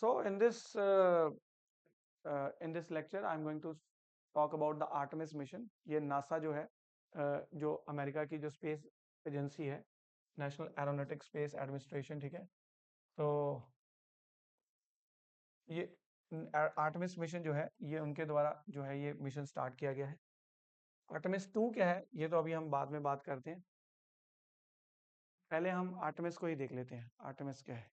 So in this lecture I'm going to talk about the Artemis mission. ये NASA जो है जो America की जो स्पेस एजेंसी है, नेशनल एरोनॉटिक्स स्पेस एडमिनिस्ट्रेशन, ठीक है। तो ये आर्टेमिस मिशन जो है ये उनके द्वारा जो है ये मिशन स्टार्ट किया गया है। आर्टेमिस 2 क्या है ये तो अभी हम बाद में बात करते हैं, पहले हम आर्टेमिस को ही देख लेते हैं। आर्टेमिस क्या है?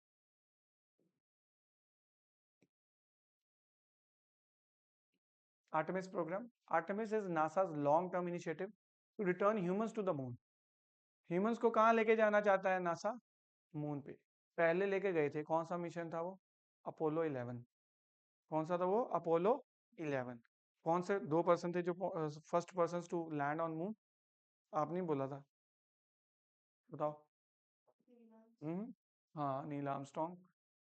Artemis program. Artemis is NASA's long-term initiative to return humans to the moon. Humans को कहाँ लेके जाना चाहता है नासा? मून पे। पहले लेके गए थे, कौन सा मिशन था वो? अपोलो 11। कौन सा था वो? अपोलो 11। कौन से 2 पर्सन थे जो first person to land on moon? आप नहीं बोला था, बताओ। हाँ, नील आर्मस्ट्रॉन्ग,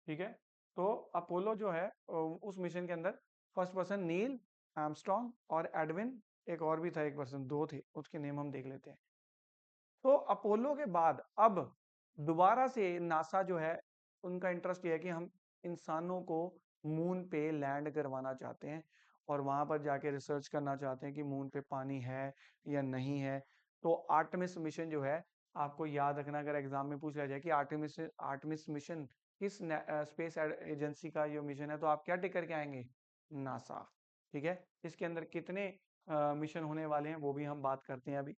ठीक है। तो अपोलो जो है उस मिशन के अंदर फर्स्ट पर्सन नील आर्मस्ट्रॉन्ग और एडविन, एक और भी था, एक पर्सन, 2 थे, उसके नेम हम देख लेते हैं। तो अपोलो के बाद अब दोबारा से नासा जो है उनका इंटरेस्ट ये है कि हम इंसानों को मून पे लैंड करवाना चाहते हैं और वहां पर जाके रिसर्च करना चाहते हैं कि मून पे पानी है या नहीं है। तो आर्टेमिस मिशन जो है, आपको याद रखना, अगर एग्जाम में पूछ लिया जाए कि आर्टेमिस आर्टेमिस मिशन किस स्पेस एजेंसी का ये मिशन है, तो आप क्या टिक करके आएंगे? नासा, ठीक है। इसके अंदर कितने मिशन होने वाले हैं वो भी हम बात करते हैं अभी,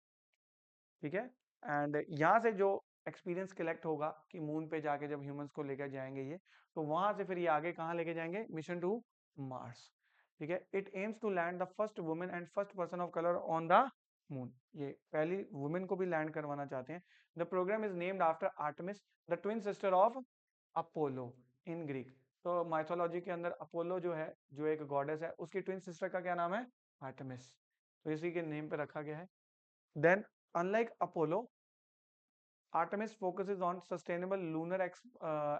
ठीक है। एंड यहाँ से जो एक्सपीरियंस कलेक्ट होगा कि मून पे जाके जब ह्यूमंस को लेकर जाएंगे ये, तो वहां से फिर ये आगे कहाँ लेके जाएंगे? मिशन टू मार्स, ठीक है। It aims to land the first women and first person of colour on the moon. ये पहली वुमेन को भी लैंड करवाना चाहते हैं। The programme is named after Artemis, the twin sister of Apollo in Greek. तो माइथोलॉजी के अंदर अपोलो जो है, जो एक गॉडेस है, उसकी ट्विन सिस्टर का क्या नाम है? आर्टेमिस। तो इसी के नेम पे रखा गया है। Then, unlike Apollo, Artemis focuses on sustainable lunar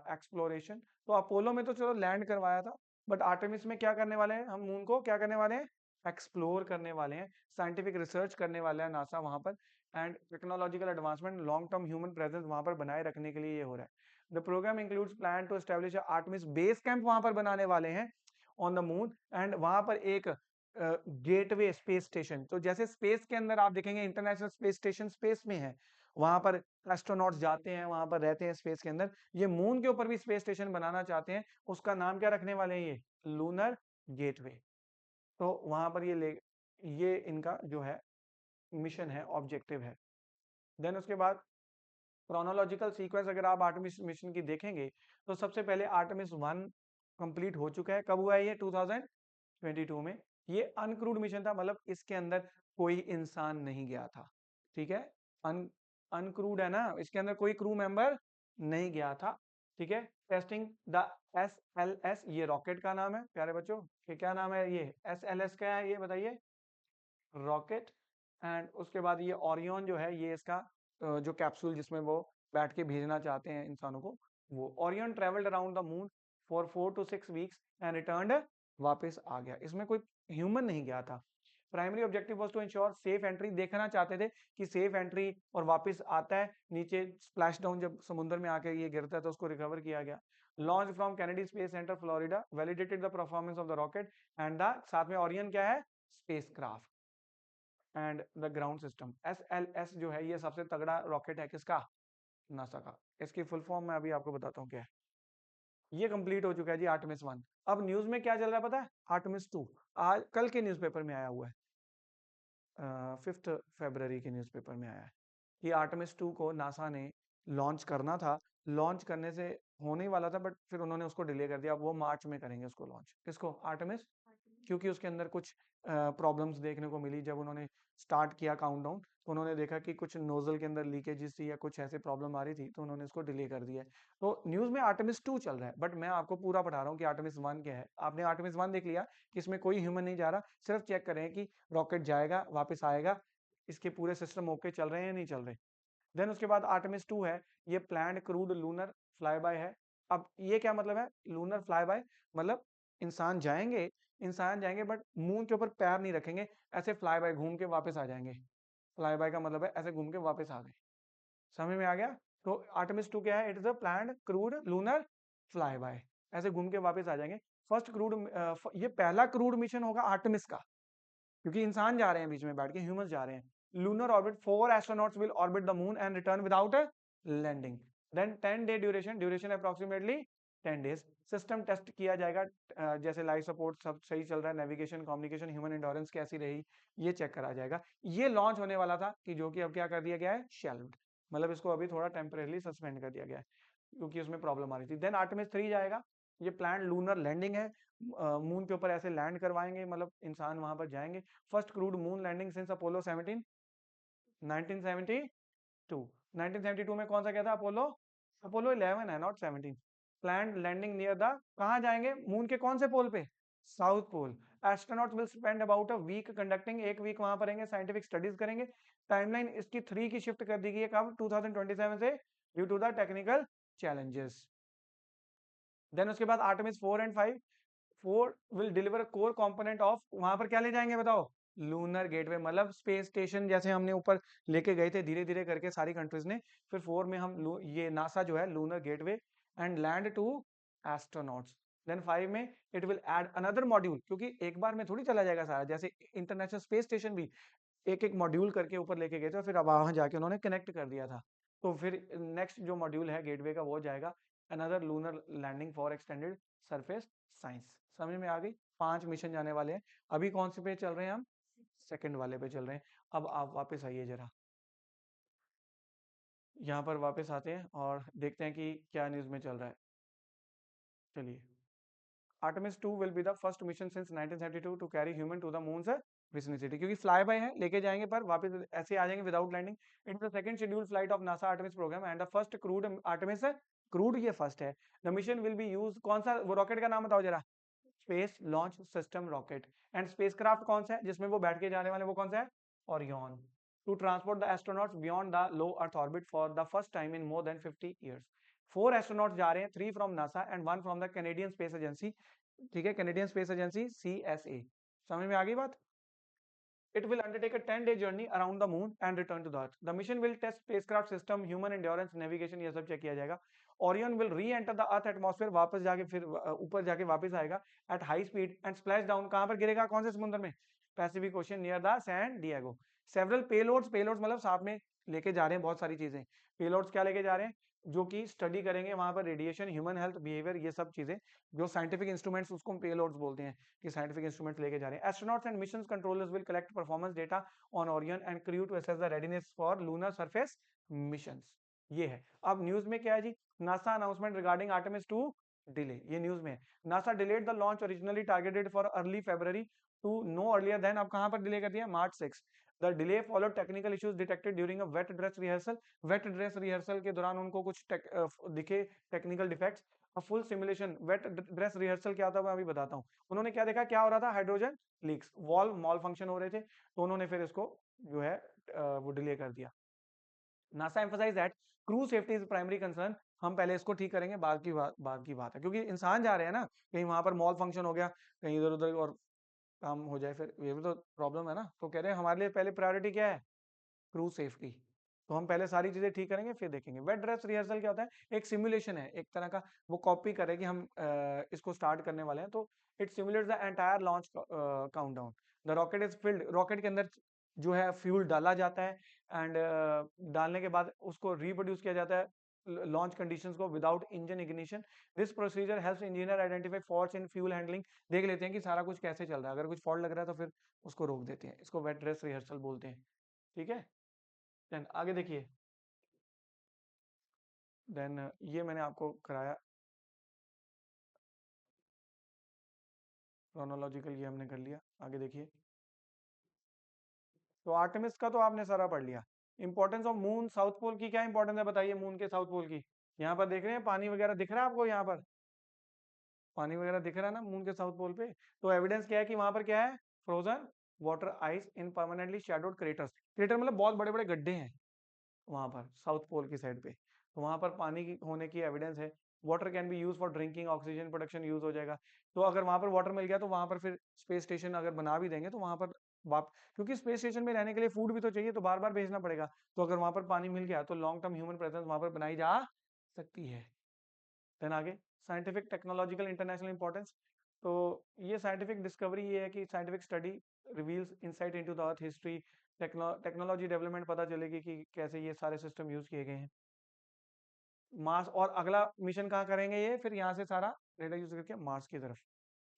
exploration. तो अपोलो में तो चलो लैंड करवाया था, बट आर्टेमिस में क्या करने वाले हैं? हम मून को क्या करने वाले हैं? एक्सप्लोर करने वाले हैं, साइंटिफिक रिसर्च करने वाला है नासा वहां पर, and technological advancement, long term human presence वहां पर बनाए रखने के लिए ये हो रहा है। The programme includes plan to establish Artemis base camp वहां पर बनाने वाले हैं ऑन द मून, एंड वहां पर एक गेटवे स्पेस स्टेशन। तो जैसे स्पेस के अंदर आप देखेंगे इंटरनेशनल स्पेस स्टेशन स्पेस में है, वहां पर एस्ट्रोनॉट्स जाते हैं, वहां पर रहते हैं स्पेस के अंदर, ये मून के ऊपर भी स्पेस स्टेशन बनाना चाहते हैं। उसका नाम क्या रखने वाले हैं? ये लूनर गेटवे। तो वहां पर ये इनका जो है मिशन है, ऑब्जेक्टिव है। देन उसके बाद क्रोनोलॉजिकल सीक्वेंस अगर आप आर्टेमिस मिशन की देखेंगे, तो सबसे पहले आर्टेमिस 1 कंप्लीट हो चुका है। कब हुआ है ये? 2022 में। ये अनक्रूड मिशन था, मतलब इसके अंदर कोई इंसान नहीं गया था, ठीक है। अन अनक्रूड है ना, इसके अंदर कोई क्रू मेंबर नहीं गया था, ठीक है। टेस्टिंग द SLS, ये रॉकेट का नाम है प्यारे बच्चों, ये क्या नाम है? ये SLS क्या है ये बताइए? रॉकेट। एंड उसके बाद ये ओरियन जो है, ये इसका जो कैप्सूल जिसमें वो बैठ के भेजना चाहते हैं इंसानों को, वो Orion travelled around the moon for 4 to 6 weeks and returned, वापस आ गया। इसमें कोई ह्यूमन नहीं गया था। Primary objective was to ensure safe entry, देखना चाहते थे कि सेफ एंट्री और वापस आता है नीचे, स्प्लैश डाउन जब समुद्र में आके ये गिरता है तो उसको रिकवर किया गया। Launch from Kennedy space centre Florida, validated the performance of the rocket and the, साथ में ओरियन क्या है? Spacecraft and the ground system. SLS जो है ये सबसे तगड़ा रॉकेट है, किसका? नासा का। इसकी फुल फॉर्म मैं अभी आपको बताता हूँ क्या है। ये कंप्लीट हो चुका है जी आर्टेमिस 1। अब न्यूज में क्या चल रहा है पता है? आर्टेमिस 2 आज कल के न्यूज़पेपर में आया हुआ है, 5 फरवरी के न्यूज़पेपर में आया है कि आर्टेमिस 2 को नासा ने लॉन्च करना था। लॉन्च करने से होने ही वाला था, बट फिर उन्होंने उसको डिले कर दिया। अब वो मार्च में करेंगे उसको लॉन्च। किसको? आर्टेमिस, क्योंकि उसके अंदर कुछ प्रॉब्लम्स देखने को मिली। जब उन्होंने स्टार्ट किया काउंटडाउन, तो उन्होंने देखा कि कुछ नोजल के अंदर लीकेजेस थी या कुछ ऐसे प्रॉब्लम आ रही थी, तो उन्होंने इसको डिले कर दिया है। तो न्यूज में आर्टेमिस 2 चल रहा है, बट मैं आपको पूरा पढ़ा रहा हूँ कि आर्टेमिस 1 क्या है। आपने आर्टेमिस 1 देख लिया कि इसमें कोई ह्यूमन नहीं जा रहा, सिर्फ चेक करें कि रॉकेट जाएगा वापस आएगा, इसके पूरे सिस्टम ओके चल रहे हैं या नहीं चल रहे। देन उसके बाद आर्टेमिस 2 है, ये planned crude lunar fly by है। अब ये क्या मतलब है? लूनर फ्लाई बाय मतलब इंसान जाएंगे, इंसान जाएंगे बट मून के ऊपर पैर नहीं रखेंगे, ऐसे फ्लाई बाय घूम के वापस आ जाएंगे। फ्लाई बाय का मतलब है ऐसे घूम के वापस आ गए। समझ में आ गया? तो आर्टेमिस 2 क्या है? It is a planned crude lunar fly bye, ऐसे घूम के वापस आ जाएंगे। फर्स्ट क्रूड, ये पहला क्रूड मिशन होगा आर्टेमिस का, क्योंकि इंसान जा रहे हैं बीच में बैठ के, ह्यूमंस जा रहे हैं। Lunar orbit, 4 astronauts will orbit the moon and return without landing. Then 10 day duration, duration approximately 10 days. System test किया जाएगा, जैसे लाइफ सपोर्ट सब सही चल रहा है, नेविगेशन, कम्युनिकेशन, ह्यूमन एंडोरेंस कैसी रही, ये चेक करा जाएगा। ये लॉन्च होने वाला था कि जो कि अब क्या कर दिया गया है, शेल्व्ड, मतलब इसको अभी थोड़ा टेम्परेली सस्पेंड कर दिया गया है क्योंकि उसमें प्रॉब्लम आ रही थी। देन आर्टेमिस 3 जाएगा, ये प्लान लूनर लैंडिंग है, मून के ऊपर ऐसे लैंड करवाएंगे, मतलब इंसान वहां पर जाएंगे। First crewed moon landing since Apollo 17 1972। 1972 में कौन सा क्या था, अपोलो, अपोलो 11 है, not 17। Planned landing near the, कहाँ जाएंगे, मून के कौन से पोल पे, south pole. Astronauts will spend about a week conducting, एक वीक वहां पर रहेंगे, साइंटिफिक स्टडीज करेंगे। टाइमलाइन इसकी 3 की शिफ्ट कर दी गई है, कब, 2027 से, due to the technical challenges. Then उसके बाद Artemis 4 and 5, 4 will deliver core component of, वहां पर क्या ले जाएंगे बताओ, लूनर गेटवे, मतलब स्पेस स्टेशन जैसे हमने ऊपर लेके गए थे धीरे धीरे करके सारी कंट्रीज ने, फिर 4 में हम ये नासा जो है lunar gateway and land two astronauts. Then 5 में it will add another module, क्योंकि एक बार में थोड़ी चला जाएगा सारा, जैसे इंटरनेशनल स्पेस स्टेशन भी एक एक मॉड्यूल करके ऊपर लेके गए थे, और फिर अब वहां जाके उन्होंने कनेक्ट कर दिया था। तो फिर नेक्स्ट जो मॉड्यूल है गेटवे का वो जाएगा another lunar landing for extended surface science. समझ में आ गई, 5 मिशन जाने वाले हैं। अभी कौन से पे चल रहे हैं हम, सेकंड वाले पे चल रहे हैं। अब आप वापस आइए जरा, यहाँ पर वापस आते हैं और देखते हैं कि क्या न्यूज में चल रहा है। चलिए, Artemis 2 will be the first mission since 1972 to carry human to the moon's vicinity, क्योंकि फ्लाई बाय है, लेके जाएंगे पर वापस ऐसे आ जाएंगे without landing. It is the second scheduled flight of NASA Artemis programme and the first crewed Artemis, crewed ये फर्स्ट है। The mission will be use, कौन सा वो रॉकेट का नाम बताओ जरा, space launch system rocket. And spacecraft कौन सा है जिसमें वो बैठ के जाने वाले, वो कौन सा है, Orion, to transport the astronauts beyond the low earth orbit for the first time in more than 50 years. 4 astronauts जा रहे हैं, 3 from NASA and 1 from the Canadian Space Agency. ठीक है, कैनेडियन स्पेस एजेंसी CSA। समझ में आ गई बात। It will undertake a 10-day journey around the moon and return to the earth. The mission will test spacecraft system, human endurance, navigation, ये सब check किया जाएगा। Orion will re-enter the earth atmosphere, वापस जाके फिर ऊपर जाके वापस आएगा at high speed and splash down, कहाँ पर गिरेगा, कौन से समुद्र में, Pacific Ocean near the San Diego. Several payloads, payloads मतलब साथ में लेके जा रहे हैं बहुत सारी चीजें। पेलोड्स क्या लेके जा रहे हैं, जो कि स्टडी करेंगे वहां पर रेडिएशन, ह्यूमन हेल्थ, बिहेवियर, ये सब चीजें, जो साइंटिफिक इंस्ट्रूमेंट्स उसको पेलोड्स बोलते हैं, कि साइंटिफिक इंस्ट्रूमेंट्स लेके जा रहे हैं। Astronauts and mission controllers will collect performance data on Orion and crew to assess the readiness for lunar surface missions. ये है। अब न्यूज में क्या है जी, NASA announcement regarding Artemis 2 delay, ये न्यूज में है। NASA delayed the launch originally targeted for early February to no earlier than, अब कहां पर डिले कर दिया, March 6। The delay followed technical issues detected during a wet dress rehearsal, wet dress rehearsal के दौरान उनको कुछ दिखे technical defects. Full simulation, wet dress rehearsal क्या होता है मैं अभी बताता हूँ। उन्होंने क्या देखा, क्या हो रहा था, hydrogen leaks, wall mall function हो रहे थे, तो उन्होंने फिर इसको जो है वो डिले कर दिया। NASA emphasise that crew safety is primary concern, हम पहले इसको ठीक करेंगे, बाद की बात है, क्योंकि इंसान जा रहे हैं ना, कहीं वहां पर मॉल फंक्शन हो गया, कहीं इधर उधर और काम हो जाए, फिर ये भी तो प्रॉब्लम है ना। तो कह रहे हैं हमारे लिए पहले प्रायोरिटी क्या है, क्रू सेफ्टी। तो हम पहले सारी चीजें ठीक करेंगे फिर देखेंगे। वेट ड्रेस रिहर्सल क्या होता है, एक सिमुलेशन है एक तरह का, वो कॉपी करे कि हम इसको स्टार्ट करने वाले हैं, तो it simulates the entire launch countdown. The rocket is filled, rocket के अंदर जो है फ्यूल डाला जाता है एंड डालने के बाद उसको रिप्रोड्यूस किया जाता है लॉन्च कंडीशंस को without engine ignition. This procedure helps engineer identify faults in fuel handling, देख लेते हैं कि सारा कुछ कैसे चल रहा है, अगर कुछ फॉल्ट लग रहा है तो फिर उसको रोक देते हैं, इसको वेट ड्रेस रिहर्सल बोलते हैं। ठीक है, देन आगे देखिए। देन ये मैंने आपको कराया क्रोनोलॉजिकल, ये हमने कर लिया। आगे देखिए, तो आर्टेमिस का तो आपने सारा पढ़ लिया। Importance of moon south pole की क्या इंपॉर्टेंस है बताइए, मून के साउथ पोल की। यहाँ पर देख रहे हैं पानी वगैरह दिख रहा है आपको, यहाँ पर पानी वगैरह दिख रहा है ना मून के साउथ पोल पे। तो एविडेंस क्या है कि वहां पर क्या है, frozen water ice in permanently shadowed craters. Crater मतलब बहुत बड़े बड़े गड्ढे हैं वहां पर साउथ पोल की साइड पे, तो वहां पर पानी की होने की एविडेंस है। Water can be use for drinking, oxygen production use हो जाएगा। तो अगर वहां पर वाटर मिल गया तो वहां पर फिर स्पेस स्टेशन अगर बना भी देंगे तो वहां पर क्योंकि स्पेस स्टेशन में रहने के लिए फूड भी तो चाहिए, तो बार बार भेजना पड़ेगा। तो अगर वहां पर पानी मिल गया तो लॉन्ग टर्म ह्यूमन प्रेजेंस वहां पर बनाई जा सकती है। देन आगे साइंटिफिक टेक्नोलॉजिकल इंटरनेशनल इंपॉर्टेंस। तो ये साइंटिफिक डिस्कवरी ये है कि scientific study reveals insight into the earth history, technology development पता चलेगी कि कैसे ये सारे सिस्टम यूज किए गए हैं। मार्स, और अगला मिशन कहाँ करेंगे ये, फिर यहाँ से सारा डेटा यूज करके मार्स की तरफ।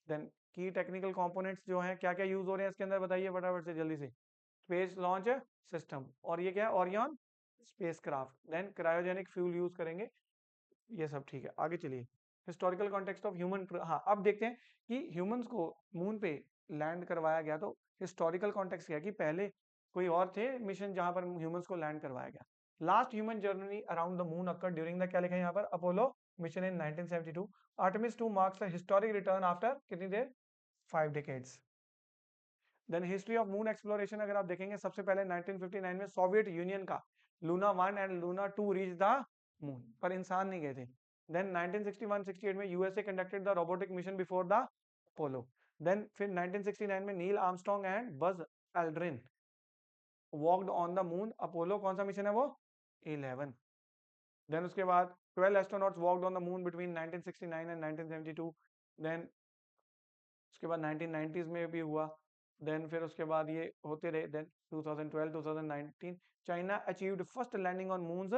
देन की टेक्निकल कंपोनेंट्स जो हैं, क्या क्या यूज हो रहे हैं इसके अंदर बताइए फटाफट से जल्दी से। स्पेस लॉन्च सिस्टम, और ये क्या है, Orion spacecraft. Then cryogenic fuel use करेंगे, ये सब ठीक है। आगे चलिए, हिस्टोरिकल कॉन्टेक्स्ट ऑफ ह्यूमन, हाँ अब देखते हैं कि ह्यूमंस को मून पे लैंड करवाया गया, तो हिस्टोरिकल कॉन्टेक्स्ट क्या है कि पहले कोई और थे मिशन जहां पर ह्यूमंस को लैंड करवाया गया। Last human journey around the moon occur during the, क्या लिखा है यहाँ पर, Apollo mission in 1972। Artemis 2 marks the historic return after कितनी देर, 5 decades। Then history of moon exploration अगर आप देखेंगे, सबसे पहले 1959 में सोवियत यूनियन का Luna 1 and Luna 2 reach the moon, पर इंसान नहीं गए थे। देन 1961-68 में USA conducted the robotic mission before the Apollo. Then फिर 1969 में Neil Armstrong and Buzz Aldrin walked on the moon. Apollo कौन सा मिशन है वो, 11। देन उसके बाद 12 astronauts walked on the moon between 1969 and 1972। Then उसके बाद 1990s में भी हुआ। देन फिर उसके बाद ये होते रहे। Then 2012 2019 China achieved first landing on moon's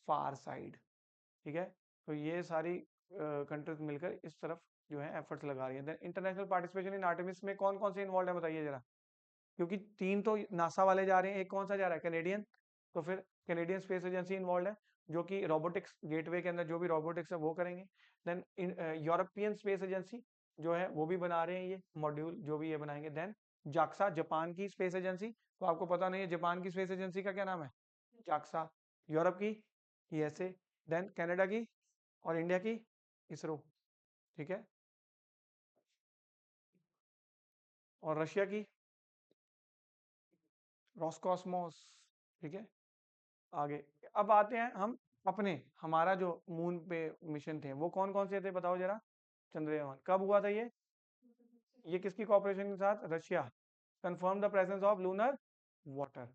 far side. ठीक है, तो ये सारी कंट्रीज मिलकर इस तरफ जो है एफर्ट्स लगा रही है। Then international participation in Artemis में कौन कौन से इन्वॉल्व है बताइए जरा, क्योंकि 3 तो नासा वाले जा रहे हैं, एक कौन सा जा रहा है, कैनेडियन। तो फिर कैनेडियन स्पेस एजेंसी इन्वॉल्व है, जो कि रोबोटिक्स गेटवे के अंदर जो भी रोबोटिक्स है वो करेंगे। देन यूरोपियन स्पेस एजेंसी जो है वो भी बना रहे हैं ये मॉड्यूल, जो भी ये बनाएंगे। देन जाक्सा जापान की स्पेस एजेंसी, तो आपको पता नहीं है जापान की स्पेस एजेंसी का क्या नाम है, जाक्सा। यूरोप की ईएसए। देन कनाडा की, और इंडिया की इसरो। ठीक है, और रशिया की रॉसकॉस्मोस। ठीक है, आगे अब आते हैं हम अपने, हमारा जो मून पे मिशन थे वो कौन कौन से थे बताओ जरा। चंद्रयान कब हुआ था ये किसकी कॉपरेशन के साथ, Russia. Confirm the presence of lunar water,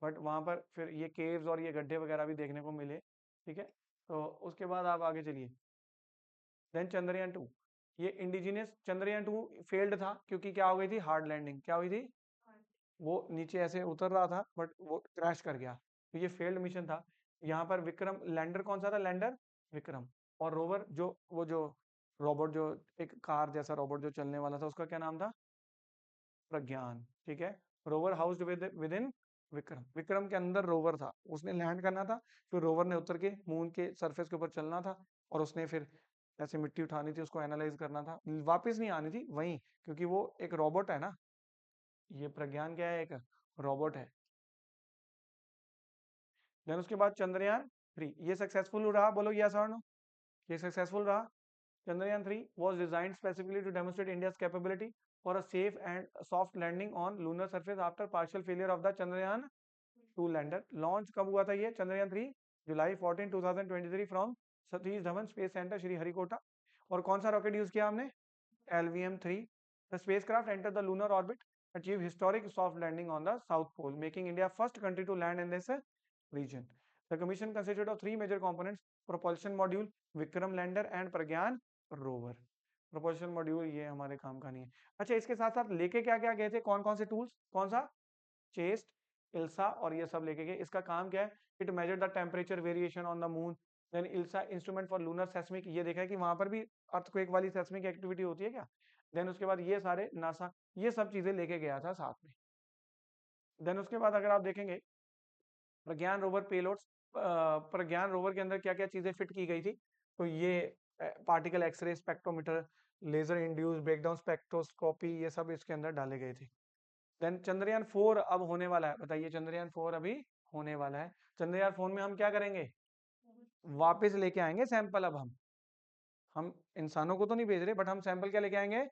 but वहां पर फिर ये केव्स और ये गड्ढे वगैरह भी देखने को मिले। ठीक है, तो उसके बाद आप आगे चलिए। देन चंद्रयान 2, ये इंडिजिनियस चंद्रयान 2 फेल्ड था क्योंकि क्या हो गई थी, हार्ड लैंडिंग क्या हुई थी, वो नीचे ऐसे उतर रहा था बट वो क्रैश कर गया, तो ये फेल्ड मिशन था। यहाँ पर विक्रम लैंडर कौन सा था, लैंडर विक्रम। और रोवर जो वो जो रोबोट जो एक कार जैसा रोबोट जो चलने वाला था उसका क्या नाम था, प्रज्ञान। ठीक है, rover housed with in Vikram, Vikram के अंदर रोवर था, उसने लैंड करना था, फिर रोवर ने उतर के मून के सरफेस के ऊपर चलना था, और उसने फिर ऐसे मिट्टी उठानी थी, उसको एनालाइज करना था, वापस नहीं आनी थी वहीं, क्योंकि वो एक रोबोट है ना, ये प्रज्ञान क्या है, एक रोबोट है। देन उसके बाद चंद्रयान 3 ये सक्सेसफुल रहा, बोलो यस और नो, ये सक्सेसफुल रहा। Chandrayaan 3 was designed specifically to demonstrate India's capability for a safe and soft landing on lunar surface after partial failure of the Chandrayaan 2 lander. Launch कब हुआ था ये Chandrayaan 3, July 14 2023 from Satish Dhawan space centre Sriharikota. और कौन सा rocket use किया हमने, LVM-3। The spacecraft entered the lunar orbit, achieved historic soft landing on the south pole, making India first country to land in this region. The commission consisted of 3 major components: propulsion module, Vikram lander and Pragyan rover। propulsion module ये हमारे काम का नहीं है। अच्छा, इसके साथ साथ लेके क्या क्या गए थे, कौन कौन से टूल्स, कौन सा, चेस्ट, इल्सा और ये सब लेके गए। इसका काम क्या है, it measure the temperature variation on the moon. Then ILSA instrument for lunar seismic, ये देखा है कि वहां पर भी अर्थक्वेक वाली सेस्मिक एक्टिविटी होती है क्या। देन उसके बाद ये सारे नासा ये सब चीजें लेके गया था साथ में। देन उसके बाद अगर आप देखेंगे प्रज्ञान रोवर पेलोड्स, प्रज्ञान रोवर के अंदर क्या क्या चीजें फिट की गई थी, तो ये particle X ray spectrometer, laser induced breakdown spectroscopy, ये सब इसके अंदर डाले गए थे। देन चंद्रयान 4 अब होने वाला है, बताइए चंद्रयान 4 अभी होने वाला है। चंद्रयान 4 में हम क्या करेंगे, वापस लेके आएंगे सैंपल। अब हम इंसानों को तो नहीं भेज रहे, बट हम सैंपल क्या लेके आएंगे,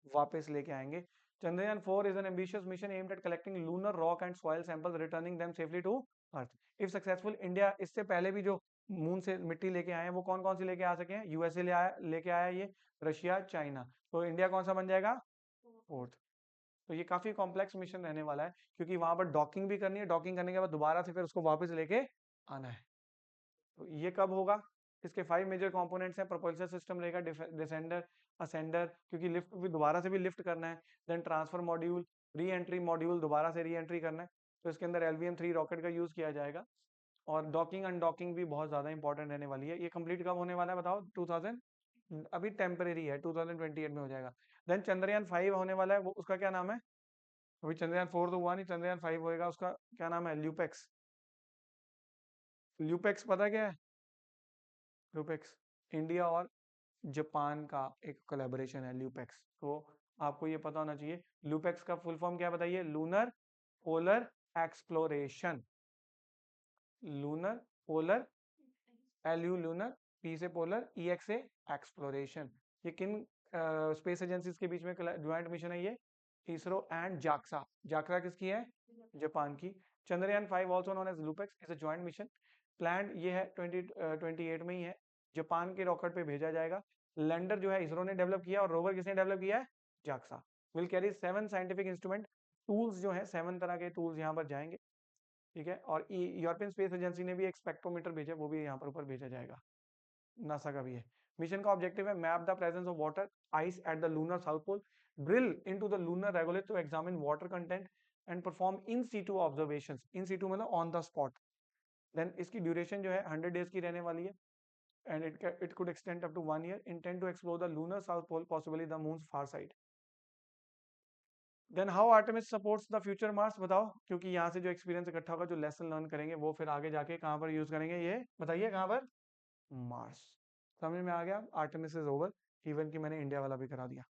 वापस लेके आएंगे। Chandrayaan 4 is an ambitious mission aimed at collecting lunar rock and soil samples, returning them safely to earth if successful. India इससे पहले भी जो मून से मिट्टी लेके आए हैं वो कौन कौन सी लेके आ सके हैं, यूएसए लेके आया ये, रशिया, चाइना, तो इंडिया कौन सा बन जाएगा, फोर्थ। तो ये काफी कॉम्प्लेक्स मिशन रहने वाला है, क्योंकि वहां पर डॉकिंग भी करनी है, डॉकिंग करने के बाद दोबारा से फिर उसको वापस लेके आना है। तो ये कब होगा, इसके 5 मेजर कंपोनेंट्स हैं। प्रोपल्शन सिस्टम रहेगा, डिसेंडर, असेंडर, क्योंकि लिफ्ट भी दोबारा से भी लिफ्ट करना है, then transfer module, re entry module, दोबारा से री एंट्री करना है, तो इसके अंदर LVM-3 रॉकेट का यूज किया जाएगा। और डॉकिंग अनडॉकिंग भी बहुत ज्यादा इंपॉर्टेंट रहने वाली है। ये कंप्लीट कब होने वाला है बताओ? 2000, अभी टेम्परेरी है, 2028 में हो जाएगा। देन चंद्रयान 5 होने वाला है, वो उसका क्या नाम है? अभी चंद्रयान 4 तो हुआ नहीं, चंद्रयान 5 होएगा, उसका क्या नाम है? ल्यूपेक्स। ल्यूपेक्स पता क्या है? ल्यूपेक्स इंडिया और जापान का एक कोलैबोरेशन है ल्यूपेक्स, तो आपको ये पता होना चाहिए। ल्यूपेक्स का फुल फॉर्म क्या बताइए? Lunar polar exploration. Lunar polar, LU lunar, P से पोलर, EX से एक्सप्लोरेशन। ये किन स्पेस एजेंसीज के बीच में ज्वाइंट मिशन है? ये इसरो एंड जाक्सा। जाक्सा किसकी है? जापान की। Chandrayaan 5 also known as LUPEX is a joint mission. Plan ये है 2028 में ही है। जापान के रॉकेट पे भेजा जाएगा। लैंडर जो है इसरो ने डेवलप किया, और रोवर किसने डेवलप किया है? JAXA. Will carry 7 scientific instrument, tools जो है 7 तरह के टूल्स यहाँ पर जाएंगे। ठीक है, और यूरोपियन स्पेस एजेंसी ने भी एक स्पेक्ट्रोमीटर भेजा, वो भी यहाँ पर ऊपर भेजा जाएगा। नासा का भी है। मिशन का ऑब्जेक्टिव है map the presence of water ice at the lunar south pole, drill into the lunar regolith to examine water content and perform in situ observations. In situ मतलब ऑन द स्पॉट। देन इसकी duration जो है 100 days की रहने वाली है, and it could extend up to 1 year. Intend to explore the lunar south pole, possibly the moon's far side. Then how Artemis supports the future Mars, बताओ, क्योंकि यहाँ से जो एक्सपीरियंस इकट्ठा होगा, जो लेसन लर्न करेंगे, वो फिर आगे जाके कहाँ पर यूज करेंगे, ये बताइए कहाँ पर? मार्स। समझ में आ गया? आर्टेमिस इज ओवर, इवन कि मैंने इंडिया वाला भी करा दिया।